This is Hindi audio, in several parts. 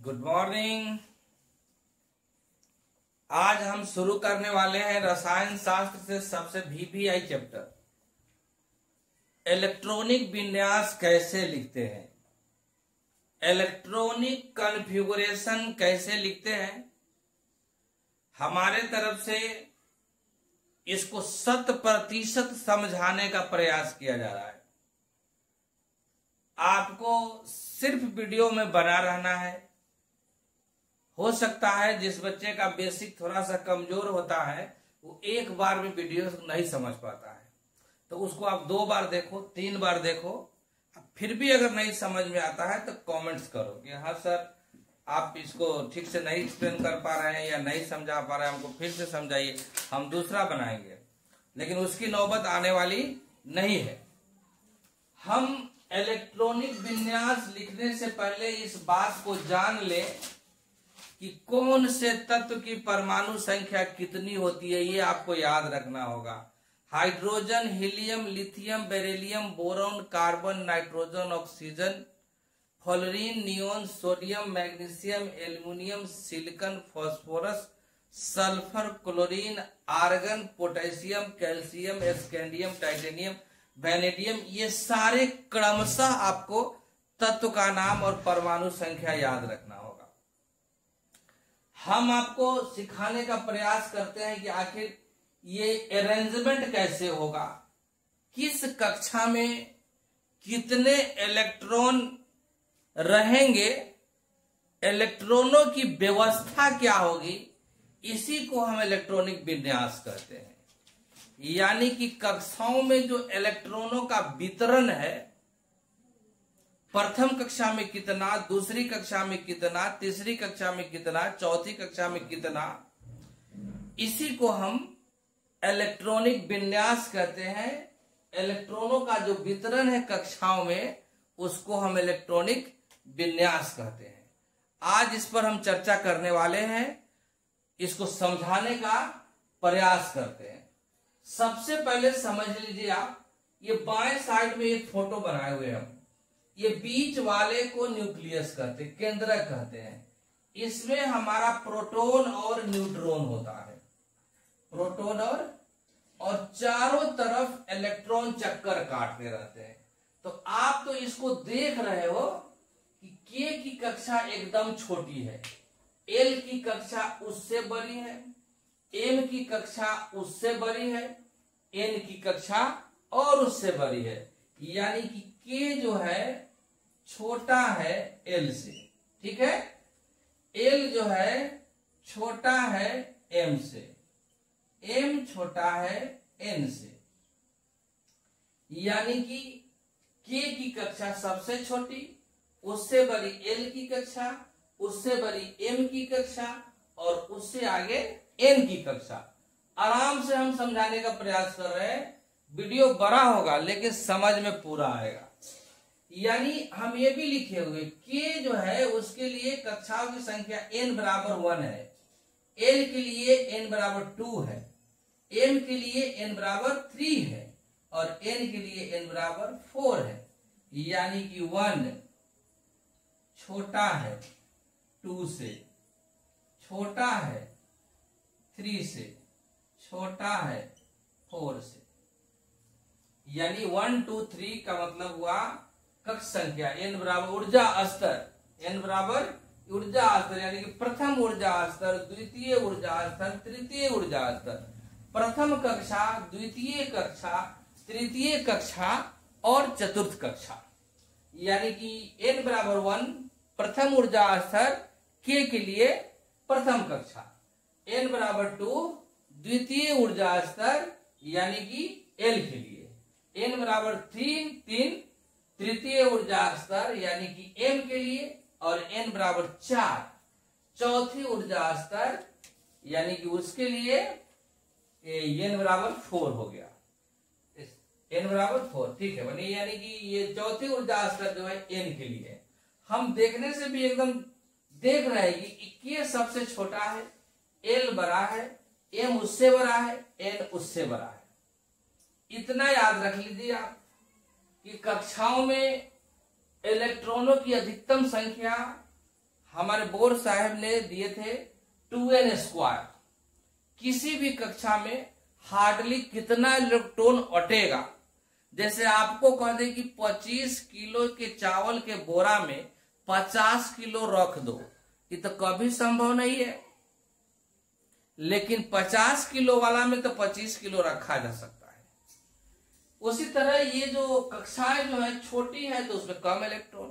Good morning. आज हम शुरू करने वाले हैं रसायन शास्त्र से सबसे VVI चैप्टर, इलेक्ट्रॉनिक विन्यास कैसे लिखते हैं, इलेक्ट्रॉनिक कॉन्फ़िगरेशन कैसे लिखते हैं। हमारे तरफ से इसको 100% समझाने का प्रयास किया जा रहा है। आपको सिर्फ वीडियो में बना रहना है। हो सकता है जिस बच्चे का बेसिक थोड़ा सा कमजोर होता है वो एक बार में वीडियो नहीं समझ पाता है, तो उसको आप 2 बार देखो, 3 बार देखो। फिर भी अगर नहीं समझ में आता है तो कमेंट्स करो कि हाँ सर आप इसको ठीक से नहीं एक्सप्लेन कर पा रहे हैं या नहीं समझा पा रहे हैं, हमको फिर से समझाइए, हम दूसरा बनाएंगे। लेकिन उसकी नौबत आने वाली नहीं है। हम इलेक्ट्रॉनिक विन्यास लिखने से पहले इस बात को जान ले कि कौन से तत्व की परमाणु संख्या कितनी होती है, ये आपको याद रखना होगा। Hydrogen, helium, lithium, beryllium, boron, carbon, nitrogen, oxygen, fluorine, neon, sodium, magnesium, aluminium, silicon, phosphorus, sulphur, chlorine, argon, potassium, calcium, scandium, titanium, vanadium, ये सारे क्रमशः आपको तत्व का नाम और परमाणु संख्या याद रखना होगा। हम आपको सिखाने का प्रयास करते हैं कि आखिर ये अरेंजमेंट कैसे होगा, किस कक्षा में कितने इलेक्ट्रॉन रहेंगे, इलेक्ट्रॉनों की व्यवस्था क्या होगी, इसी को हम इलेक्ट्रॉनिक विन्यास कहते हैं। यानी कि कक्षाओं में जो इलेक्ट्रॉनों का वितरण है, प्रथम कक्षा में कितना, दूसरी कक्षा में कितना, तीसरी कक्षा में कितना, चौथी कक्षा में कितना, इसी को हम इलेक्ट्रॉनिक विन्यास कहते हैं। इलेक्ट्रॉनों का जो वितरण है कक्षाओं में, उसको हम इलेक्ट्रॉनिक विन्यास कहते हैं। आज इस पर हम चर्चा करने वाले हैं, इसको समझाने का प्रयास करते हैं। सबसे पहले समझ लीजिए आप, ये बाएं साइड में एक फोटो बनाए हुए हम, ये बीच वाले को न्यूक्लियस कहते हैं, केंद्रक कहते हैं। इसमें हमारा प्रोटॉन और न्यूट्रॉन होता है, प्रोटॉन और चारों तरफ इलेक्ट्रॉन चक्कर काटते रहते हैं। तो आप तो इसको देख रहे हो कि के की कक्षा एकदम छोटी है, एल की कक्षा उससे बड़ी है, एम की कक्षा उससे बड़ी है, एन की कक्षा और उससे बड़ी है। यानी कि के जो है छोटा है एल से, ठीक है। एल जो है छोटा है एम से, एम छोटा है एन से। यानी कि के की कक्षा सबसे छोटी, उससे बड़ी एल की कक्षा, उससे बड़ी एम की कक्षा और उससे आगे एन की कक्षा। आराम से हम समझाने का प्रयास कर रहे हैं। वीडियो बड़ा होगा लेकिन समझ में पूरा आएगा। यानी हम ये भी लिखे हुए के जो है उसके लिए कक्षाओं की संख्या n बराबर 1 है, एल के लिए n बराबर 2 है, एम के लिए n बराबर 3 है और एन के लिए n बराबर 4 है। यानी कि 1 छोटा है 2 से, छोटा है 3 से, छोटा है 4 से। यानी 1 2 3 का मतलब हुआ कक्ष संख्या, n बराबर ऊर्जा स्तर, n बराबर ऊर्जा स्तर, यानी कि प्रथम ऊर्जा स्तर, द्वितीय ऊर्जा स्तर, तृतीय ऊर्जा स्तर। प्रथम कक्षा, द्वितीय कक्षा, तृतीय कक्षा और चतुर्थ कक्षा। यानी कि n बराबर 1 प्रथम ऊर्जा स्तर, के लिए प्रथम कक्षा, n बराबर 2 द्वितीय ऊर्जा स्तर यानी कि एल के लिए, n बराबर 3 तृतीय ऊर्जा स्तर यानी कि एम के लिए और n बराबर 4 चौथी ऊर्जा स्तर यानी कि उसके लिए n बराबर 4 हो गया, n बराबर 4, ठीक है बनी। यानी कि ये चौथी ऊर्जा स्तर जो है n के लिए। हम देखने से भी एकदम देख रहे हैं कि के सबसे छोटा है, एल बड़ा है, एम उससे बड़ा है, एन उससे बड़ा है। इतना याद रख लीजिए आप कि कक्षाओं में इलेक्ट्रॉनों की अधिकतम संख्या हमारे बोर्ड साहब ने दिए थे 2n²। किसी भी कक्षा में हार्डली कितना इलेक्ट्रॉन अटेगा, जैसे आपको कह दे कि 25 किलो के चावल के बोरा में 50 किलो रख दो, ये तो कभी संभव नहीं है। लेकिन 50 किलो वाला में तो 25 किलो रखा जा सकता है। उसी तरह ये जो कक्षाएं जो है, छोटी है तो उसमें कम इलेक्ट्रॉन,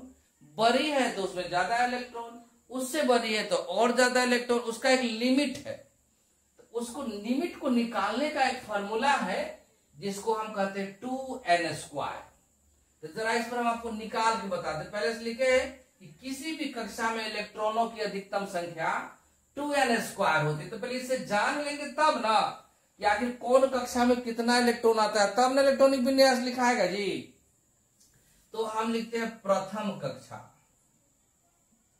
बड़ी है तो उसमें ज्यादा इलेक्ट्रॉन, उससे बड़ी है तो और ज्यादा इलेक्ट्रॉन, उसका एक लिमिट है। तो उसको लिमिट को निकालने का एक फॉर्मूला है जिसको हम कहते हैं 2n²। तो जरा इस पर हम आपको निकाल के बताते। पहले से लिखे हैं कि किसी भी कक्षा में इलेक्ट्रॉनों की अधिकतम संख्या 2n² होती है। तो पहले इसे जान लेंगे तब ना कि आखिर कौन कक्षा में कितना इलेक्ट्रॉन आता है, तब ना इलेक्ट्रॉनिक विन्यास लिखाएगा जी। तो हम लिखते हैं प्रथम कक्षा।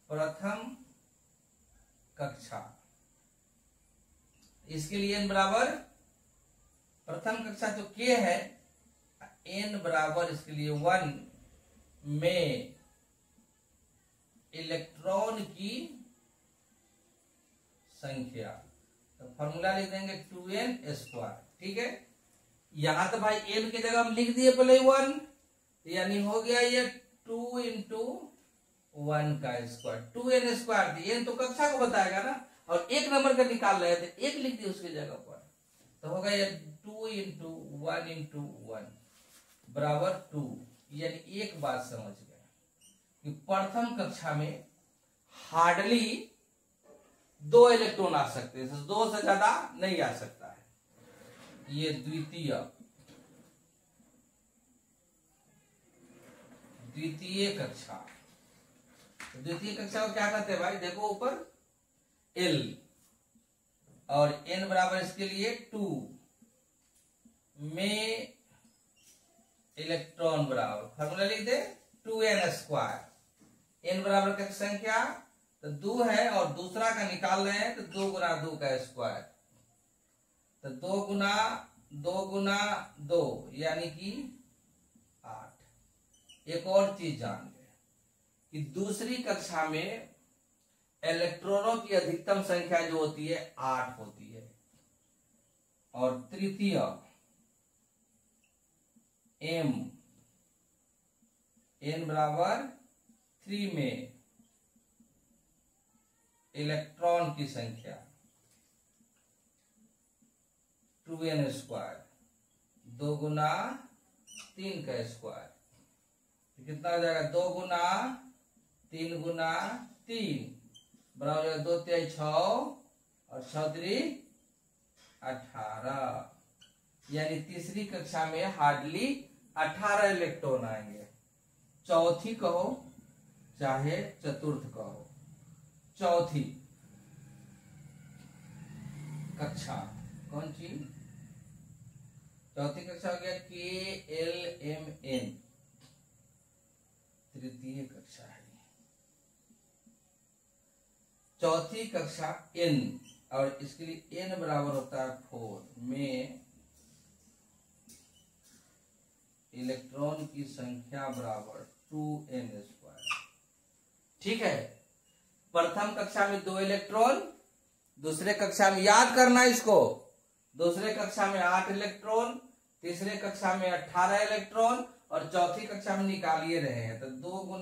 प्रथम कक्षा, इसके लिए n बराबर, प्रथम कक्षा जो k है, n बराबर इसके लिए 1 में इलेक्ट्रॉन की संख्या। तो फॉर्मूला लिख देंगे 2n²। ठीक है, यहां तो भाई n की जगह हम लिख दिए पहले 1, यानी हो गया ये 2 × 1 का स्क्वायर, 2n²। n तो कक्षा को बताएगा ना, और एक नंबर का निकाल रहे थे, एक लिख दिए उसकी जगह पर, तो होगा ये 2 × 1 × 1 बराबर 2। यानी एक बात समझ गए कि प्रथम कक्षा में हार्डली 2 इलेक्ट्रॉन आ सकते हैं, 2 से ज्यादा नहीं आ सकता है। ये द्वितीय कक्षा। द्वितीय कक्षा को क्या कहते हैं भाई, देखो ऊपर L और n बराबर इसके लिए 2 में इलेक्ट्रॉन बराबर, फॉर्मूला लिख दे 2n²। n बराबर का संख्या तो 2 है और दूसरा का निकाल रहे हैं तो 2 × 2 का स्क्वायर, तो 2 × 2 × 2 यानी कि 8। एक और चीज जान गए कि दूसरी कक्षा में इलेक्ट्रॉनों की अधिकतम संख्या जो होती है 8 होती है, और तृतीय m n बराबर 3 में इलेक्ट्रॉन की संख्या 2n², 2 × 3 का स्क्वायर, कितना हो जाएगा 2 × 3 × 3 बराबर 2 × 3 = 6 और 6 × 3 = 18। यानी तीसरी कक्षा में हार्डली 18 इलेक्ट्रॉन आएंगे। चौथी कहो चाहे चतुर्थ कहो, चौथी कक्षा कौन सी, चौथी कक्षा हो गया KLMN, तृतीय कक्षा है। चौथी कक्षा n, और इसके लिए n बराबर होता है 4 में इलेक्ट्रॉन की संख्या बराबर 2n²। ठीक है, प्रथम कक्षा में 2 इलेक्ट्रॉन, दूसरे कक्षा में, याद करना इसको, दूसरे कक्षा में 8 इलेक्ट्रॉन, तीसरे कक्षा में 18 इलेक्ट्रॉन, और चौथी कक्षा में निकालिए रहे हैं तो 2 ×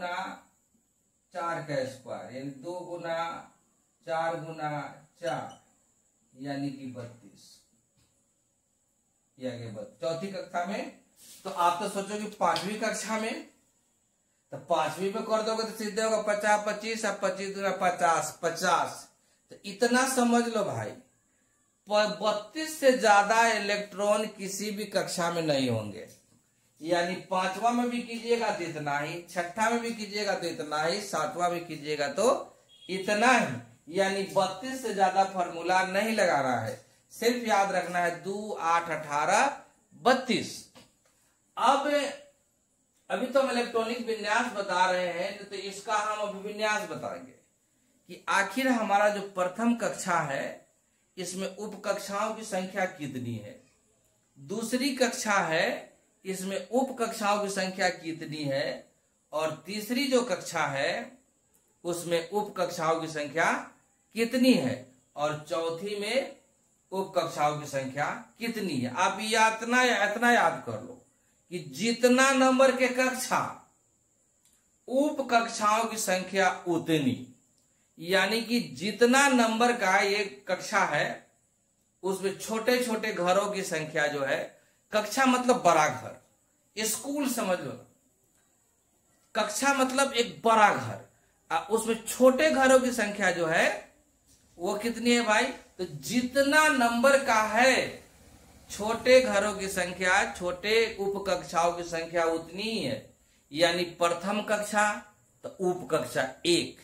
4 का स्क्वायर, यानी 2 × 4 × 4 यानी कि 32। चौथी कक्षा में तो आप तो सोचोगे 5वीं कक्षा में, तो 5वीं में कर दोगे तो सीधे होगा 50 25 और 25 × 50 50। तो इतना समझ लो भाई, 32 से ज्यादा इलेक्ट्रॉन किसी भी कक्षा में नहीं होंगे। यानी 5वां में भी कीजिएगा तो इतना ही, 6ठा में भी कीजिएगा तो इतना ही, 7वां में कीजिएगा तो इतना ही। यानी 32 से ज्यादा फॉर्मूला नहीं लगाना है, सिर्फ याद रखना है 2 8 18 32। अब अभी तो हम इलेक्ट्रॉनिक विन्यास बता रहे हैं, तो इसका हम अभिविन्यास बताएंगे कि आखिर हमारा जो प्रथम कक्षा है इसमें उप कक्षाओं की संख्या कितनी है, दूसरी कक्षा है इसमें उप कक्षाओं की संख्या कितनी है, और तीसरी जो कक्षा है उसमें उप कक्षाओं की संख्या कितनी है, और चौथी में उप कक्षाओं की संख्या कितनी है। आप इतना याद कर लो कि जितना नंबर के कक्षा, उप कक्षाओं की संख्या उतनी, यानी कि जितना नंबर का एक कक्षा है उसमें छोटे छोटे घरों की संख्या जो है, कक्षा मतलब बड़ा घर, स्कूल समझ लो, कक्षा मतलब एक बड़ा घर, उसमें छोटे घरों की संख्या जो है वो कितनी है भाई, तो जितना नंबर का है छोटे घरों की संख्या, छोटे उप कक्षाओं की संख्या उतनी ही है। यानी प्रथम कक्षा तो उप कक्षा 1,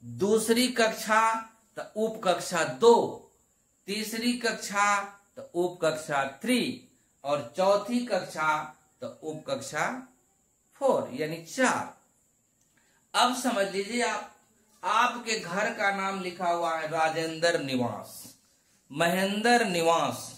दूसरी कक्षा तो उप कक्षा 2, तीसरी कक्षा तो उप कक्षा 3, और चौथी कक्षा तो उप कक्षा 4 यानी 4। अब समझ लीजिए आपके घर का नाम लिखा हुआ है राजेंद्र निवास, महेंद्र निवास,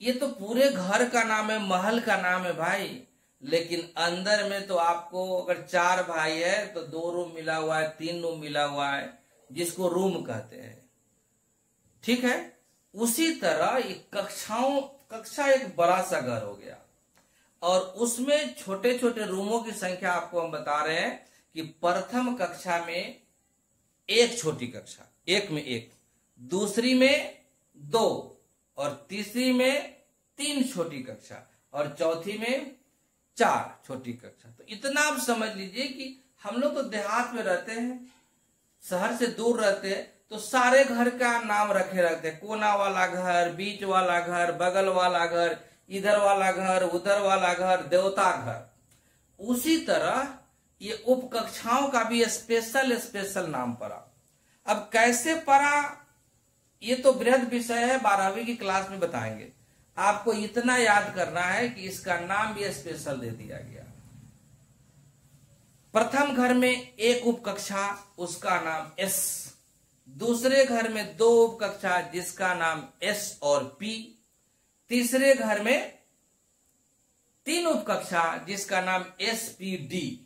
ये तो पूरे घर का नाम है, महल का नाम है भाई। लेकिन अंदर में तो आपको अगर 4 भाई है तो 2 रूम मिला हुआ है, 3 रूम मिला हुआ है, जिसको रूम कहते हैं, ठीक है। उसी तरह कक्षा एक बड़ा सा घर हो गया, और उसमें छोटे छोटे रूमों की संख्या आपको हम बता रहे हैं कि प्रथम कक्षा में 1 छोटी कक्षा, 1 में 1, दूसरी में 2, और तीसरी में 3 छोटी कक्षा, और चौथी में 4 छोटी कक्षा। तो इतना आप समझ लीजिए कि हम लोग तो देहात में रहते हैं, शहर से दूर रहते हैं, तो सारे घर का नाम रखे रहते हैं, कोना वाला घर, बीच वाला घर, बगल वाला घर, इधर वाला घर, उधर वाला घर, देवता घर। उसी तरह ये उप कक्षाओं का भी स्पेशल नाम पड़ा। अब कैसे पड़ा ये तो बृहद विषय है, 12वीं की क्लास में बताएंगे। आपको इतना याद करना है कि इसका नाम भी स्पेशल दे दिया गया। प्रथम घर में 1 उप कक्षा, उसका नाम एस, दूसरे घर में 2 उप कक्षा जिसका नाम एस और पी, तीसरे घर में 3 उप कक्षा जिसका नाम एस पी डी,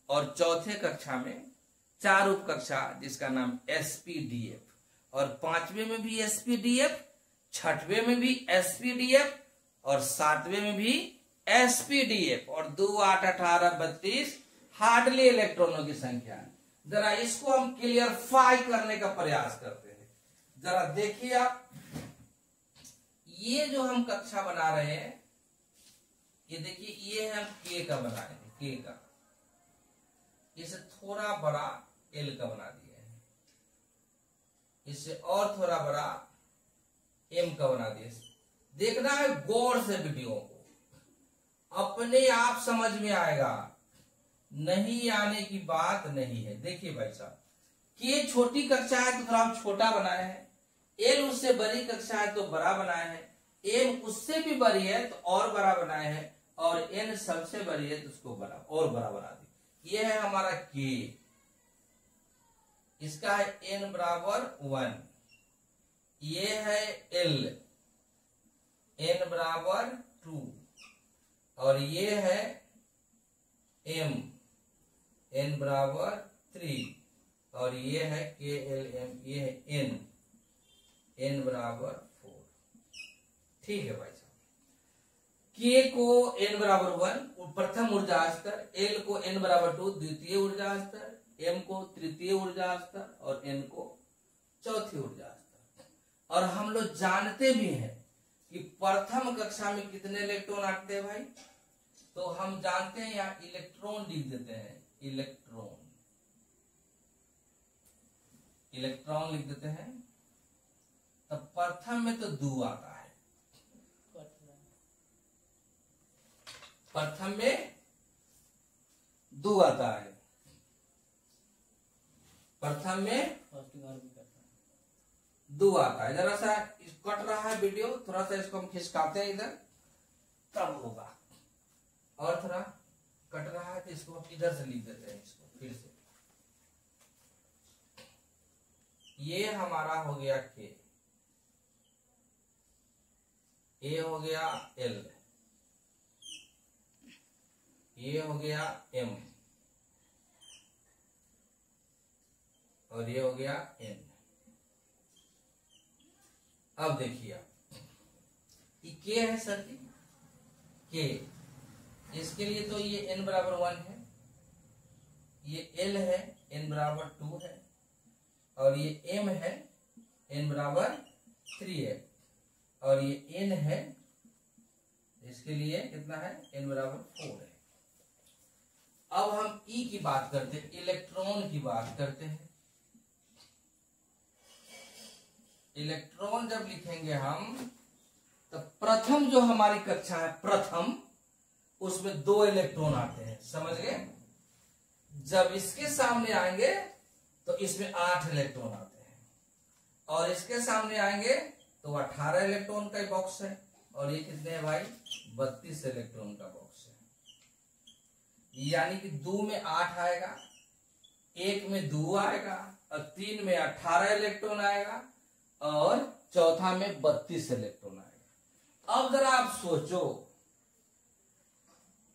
और चौथे कक्षा में 4 उप कक्षा जिसका नाम एस पी डी एफ, और 5वें में भी एस पी डी एफ, 6वें में भी एस पी डी एफ, और 7वें में भी एस पी डी एफ, और 2, 8, 18, 32 हार्डली इलेक्ट्रॉनों की संख्या है। जरा इसको हम क्लियरफाई करने का प्रयास करते हैं। जरा देखिए आप, ये जो हम कक्षा बना रहे हैं, ये देखिए, ये हम के का बना रहे हैं, के का, इसे थोड़ा बड़ा एल का बना दिया है, इससे और थोड़ा बड़ा एम का बना दिया। देखना है गौर से वीडियो को, अपने आप समझ में आएगा, नहीं आने की बात नहीं है। देखिए भाई साहब, के छोटी कक्षा है तो थोड़ा हम छोटा बनाए हैं, एल उससे बड़ी कक्षा है तो बड़ा बनाए हैं, एम उससे भी बड़ी है तो और बड़ा बनाए हैं, और एन सबसे बड़ी है तो उसको बड़ा और बड़ा बना दी। ये है हमारा के, इसका है n बराबर 1, ये है एल, n बराबर 2, और ये है m, n बराबर 3, और ये है के एल एम, ये है n बराबर 4। ठीक है भाई साहब, के को n बराबर 1 प्रथम ऊर्जा स्तर, एल को n बराबर 2 द्वितीय ऊर्जा स्तर, m को तृतीय ऊर्जा स्तर, और n को चौथी ऊर्जा स्तर। और हम लोग जानते भी हैं कि प्रथम कक्षा में कितने इलेक्ट्रॉन आते हैं भाई, तो हम जानते हैं, यहाँ इलेक्ट्रॉन लिख देते हैं, इलेक्ट्रॉन लिख देते हैं। तो प्रथम में तो 2 आता है, प्रथम में 2 आता है, प्रथम में 2 आता है। जरा सा कट रहा है वीडियो, थोड़ा सा इसको हम खिसकाते हैं इधर, तब होगा। और थोड़ा कट रहा है तो इसको इधर से लिख देते हैं, इसको फिर से। ये हमारा हो गया के, ए हो गया एल, ये हो गया एम, और ये हो गया n। अब देखिए ये k है सर जी, k, इसके लिए तो ये n बराबर 1 है, ये l है n बराबर 2 है, और ये m है n बराबर 3 है, और ये n है, इसके लिए कितना है, n बराबर 4 है। अब हम E की बात करते हैं, इलेक्ट्रॉन की बात करते हैं। इलेक्ट्रॉन जब लिखेंगे हम, तो प्रथम जो हमारी कक्षा है प्रथम, उसमें 2 इलेक्ट्रॉन आते हैं, समझ गए। जब इसके सामने आएंगे तो इसमें 8 इलेक्ट्रॉन आते हैं, और इसके सामने आएंगे तो 18 इलेक्ट्रॉन का बॉक्स है, और ये कितने है भाई, 32 इलेक्ट्रॉन का बॉक्स है। यानी कि 2 में 8 आएगा, 1 में 2 आएगा, और 3 में 18 इलेक्ट्रॉन आएगा, और चौथा में 32 इलेक्ट्रॉन आएगा। अब जरा आप सोचो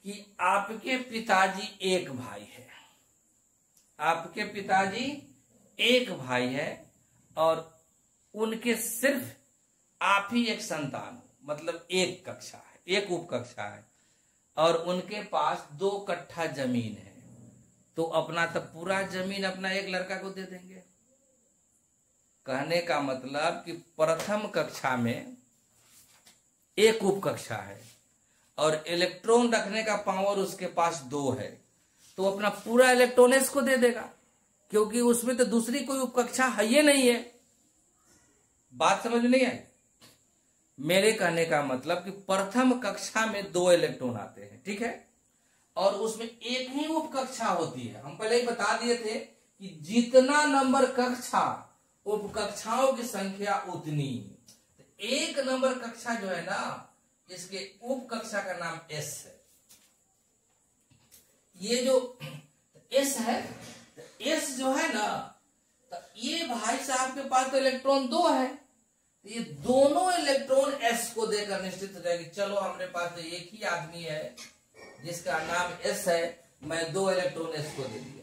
कि आपके पिताजी एक भाई है, आपके पिताजी एक भाई है, और उनके सिर्फ आप ही एक संतान हो, मतलब एक कक्षा है, एक उप कक्षा है, और उनके पास 2 कट्ठा जमीन है, तो अपना तो पूरा जमीन अपना एक लड़का को दे देंगे। कहने का मतलब कि प्रथम कक्षा में एक उप कक्षा है, और इलेक्ट्रॉन रखने का पावर उसके पास 2 है, तो अपना पूरा इलेक्ट्रॉन इसको दे देगा, क्योंकि उसमें तो दूसरी कोई उप कक्षा है ही नहीं है। बात समझ नहीं आई? मेरे कहने का मतलब कि प्रथम कक्षा में 2 इलेक्ट्रॉन आते हैं, ठीक है, और उसमें एक ही उप कक्षा होती है। हम पहले ही बता दिए थे कि जितना नंबर कक्षा, उप कक्षाओं की संख्या उतनी। तो 1 नंबर कक्षा जो है ना, इसके उप कक्षा का नाम S है। ये जो S है, S जो है ना, तो ये भाई साहब के पास तो इलेक्ट्रॉन 2 है, ये दोनों इलेक्ट्रॉन S को देकर निश्चित हो जाएगी, चलो हमारे पास तो एक ही आदमी है जिसका नाम S है, मैं 2 इलेक्ट्रॉन S को दे दिया।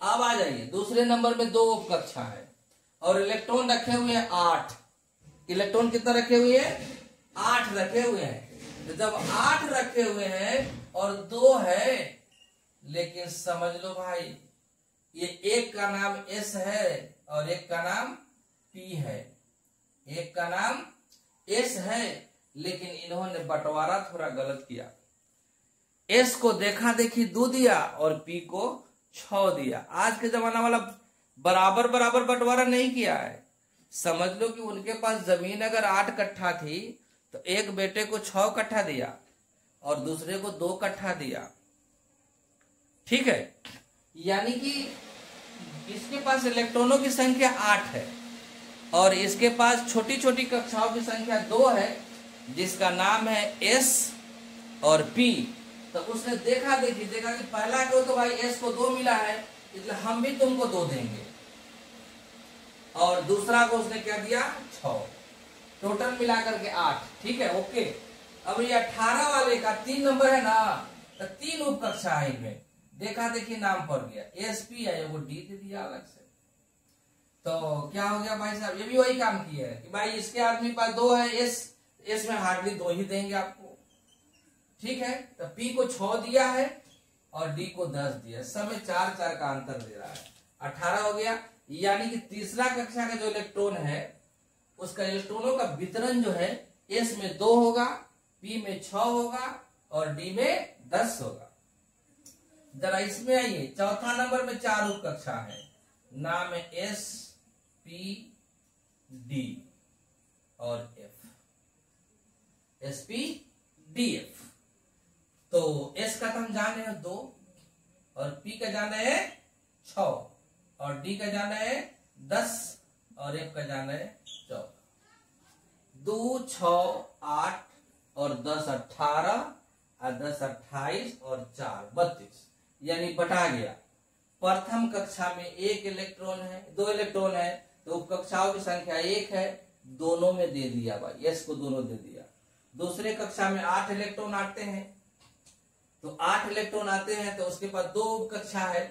अब आ जाइए, दूसरे नंबर में 2 उप कक्षा है, और इलेक्ट्रॉन रखे हुए हैं 8। इलेक्ट्रॉन कितना रखे हुए हैं, 8 रखे हुए हैं। तो जब 8 रखे हुए हैं और 2 है, लेकिन समझ लो भाई, ये एक का नाम S है और एक का नाम P है। एक का नाम S है, लेकिन इन्होंने बंटवारा थोड़ा गलत किया। S को देखा देखी 2 दिया और P को 6 दिया। आज के जमाना वाला बराबर बराबर बंटवारा नहीं किया है। समझ लो कि उनके पास जमीन अगर 8 कट्ठा थी, तो एक बेटे को 6 कट्ठा दिया और दूसरे को 2 कट्ठा दिया, ठीक है। यानी कि इसके पास इलेक्ट्रॉनों की संख्या 8 है, और इसके पास छोटी छोटी कक्षाओं की संख्या 2 है, जिसका नाम है S और P। तो उसने देखा कि पहला को तो भाई S को 2 मिला है, इसलिए हम भी तुमको 2 देंगे, और दूसरा को उसने क्या दिया, 6, टोटल मिलाकर के 8, ठीक है, ओके। अब ये 18 वाले का 3 नंबर है ना, तो 3 उप कक्षा है इनमें, देखा देखी नाम पड़ गया, SP है, वो D दे दिया अलग से। तो क्या हो गया भाई साहब, ये भी वही काम किया है कि भाई इसके आदमी पास 2 है, S में हार्डली 2 ही देंगे आपको, ठीक है। तो P को 6 दिया है और D को 10 दिया, सब में 4 का अंतर दे रहा है, 18 हो गया। यानी कि तीसरा कक्षा का जो इलेक्ट्रॉन है, उसका इलेक्ट्रॉनों का वितरण जो है, S में 2 होगा, P में 6 होगा और D में 10 होगा। जरा इसमें आइए, चौथा नंबर में 4 उप कक्षा है, नाम है S, P, D और F, SP, DF। तो S का तो हम जाने हैं 2, और P का जाना है 6, और D का जाना है 10, और F का जाना है 14। 2, 6, 8 और 10 18, और 10 28 और 4 32, यानी बटा गया। प्रथम कक्षा में 1 इलेक्ट्रॉन है, 2 इलेक्ट्रॉन है, तो उप कक्षाओं की संख्या 1 है, दोनों में दे दिया भाई, S को दोनों दे दिया। दूसरे कक्षा में 8 इलेक्ट्रॉन आते हैं, तो 8 इलेक्ट्रॉन आते हैं, तो उसके पास 2 उप कक्षा है,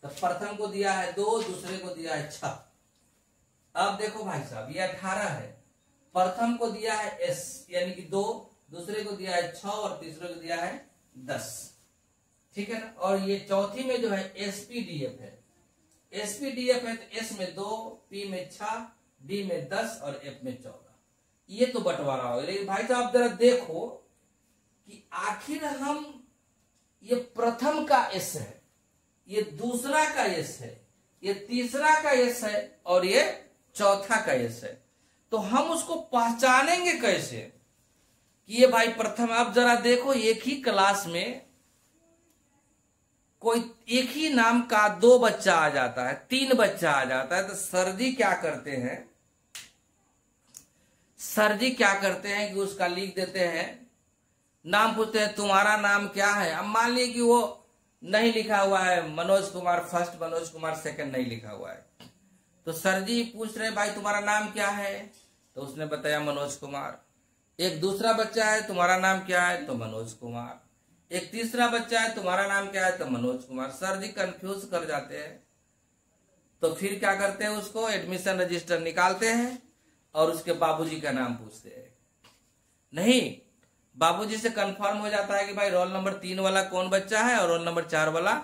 तो प्रथम को दिया है 2, दूसरे को दिया है 6। अब देखो भाई साहब ये 18 है, प्रथम को दिया है s यानी कि 2, दूसरे को दिया है 6 और तीसरे को दिया है 10। ठीक है ना। और ये चौथी में जो है SPDF है, SPDF है तो S में 2, P में 6, D में 10 और F में 14। ये तो बंटवारा हो। लेकिन भाई साहब जरा देखो कि आखिर हम ये प्रथम का S है, ये दूसरा का S है, ये तीसरा का S है और ये चौथा का S है, तो हम उसको पहचानेंगे कैसे कि ये भाई प्रथम। आप जरा देखो एक ही क्लास में कोई एक ही नाम का 2 बच्चा आ जाता है, 3 बच्चा आ जाता है, तो सर जी क्या करते हैं, सर जी क्या करते हैं कि उसका लिख देते हैं, नाम पूछते हैं तुम्हारा नाम क्या है। अब मान लीजिए कि वो नहीं लिखा हुआ है मनोज कुमार फर्स्ट, मनोज कुमार सेकंड नहीं लिखा हुआ है, तो सर जी पूछ रहे भाई तुम्हारा नाम क्या है, तो उसने बताया मनोज कुमार। एक दूसरा बच्चा है तुम्हारा नाम क्या है, तो मनोज कुमार। एक तीसरा बच्चा है तुम्हारा नाम क्या है, तो मनोज कुमार। सर जी कंफ्यूज कर जाते हैं, तो फिर क्या करते हैं, उसको एडमिशन रजिस्टर निकालते हैं और उसके बाबूजी का नाम पूछते हैं। नहीं, बाबूजी से कंफर्म हो जाता है कि भाई रोल नंबर 3 वाला कौन बच्चा है और रोल नंबर 4 वाला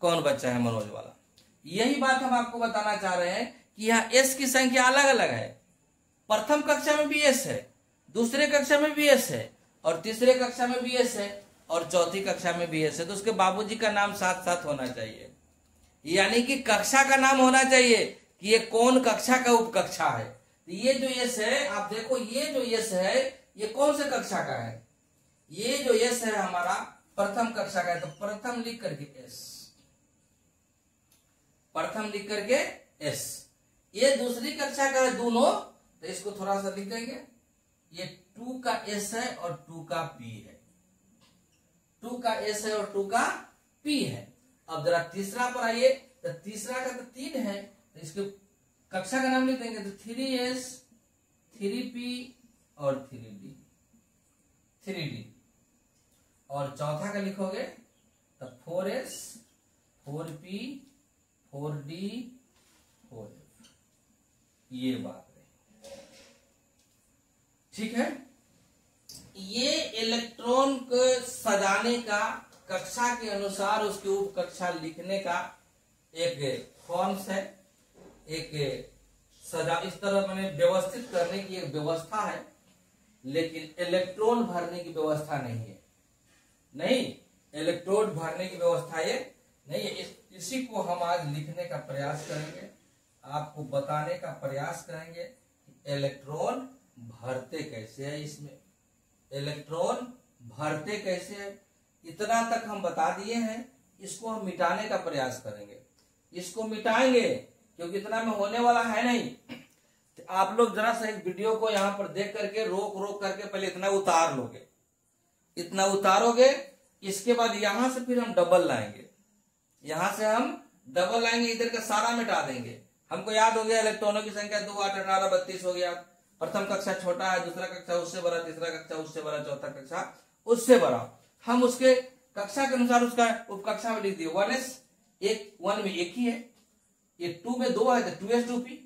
कौन बच्चा है, मनोज वाला। यही बात हम आपको बताना चाह रहे हैं कि यहाँ S की संख्या अलग अलग है। प्रथम कक्षा में भी S है, दूसरे कक्षा में भी S है और तीसरे कक्षा में भी S है और चौथी कक्षा में भी S है, तो उसके बाबूजी का नाम साथ साथ होना चाहिए। यानी कि कक्षा का नाम होना चाहिए कि ये कौन कक्षा का उपकक्षा है। ये जो S है, आप देखो ये जो S है ये कौन से कक्षा का है, ये जो S है हमारा प्रथम कक्षा का है, तो प्रथम लिख करके S, प्रथम लिख करके S। ये दूसरी कक्षा का है दोनों, तो इसको थोड़ा सा लिख देंगे, ये 2 का S है और 2 का P है, 2 का S है और 2 का P है। अब जरा तीसरा पर आइए, तो तीसरा का तो 3 है, तो इसके कक्षा का नाम लिख देंगे, तो 3S 3P और 3D 3D। और चौथा का लिखोगे तो 4S 4P 4D 4F। ये बात है, ठीक है। ये इलेक्ट्रॉन को सजाने का, कक्षा के अनुसार उसकी उप कक्षा लिखने का एक फॉर्म्स है, एक सजा इस तरह मैंने व्यवस्थित करने की एक व्यवस्था है, लेकिन इलेक्ट्रॉन भरने की व्यवस्था नहीं है। नहीं, इलेक्ट्रोड भरने की व्यवस्था ये नहीं है। इसी को हम आज लिखने का प्रयास करेंगे, आपको बताने का प्रयास करेंगे कि इलेक्ट्रॉन भरते कैसे है, इसमें इलेक्ट्रॉन भरते कैसे है। इतना तक हम बता दिए हैं, इसको हम मिटाने का प्रयास करेंगे, इसको मिटाएंगे क्योंकि इतना में होने वाला है नहीं। तो आप लोग जरा सा एक वीडियो को यहाँ पर देख करके रोक रोक करके पहले इतना उतार लोगे, इतना उतारोगे, इसके बाद यहां से फिर हम डबल लाएंगे, यहां से हम डबल लाएंगे, इधर का सारा मिटा देंगे। हमको याद हो गया इलेक्ट्रॉनों की संख्या 2 8 18 32 हो गया। प्रथम कक्षा छोटा है, दूसरा कक्षा उससे बड़ा, तीसरा कक्षा उससे बड़ा, चौथा कक्षा उससे बड़ा। हम उसके कक्षा के अनुसार उसका उपकक्षा में लिख दिए। 1s 1 में 1 ही है, ये 2 में 2 है तो 2s 2p,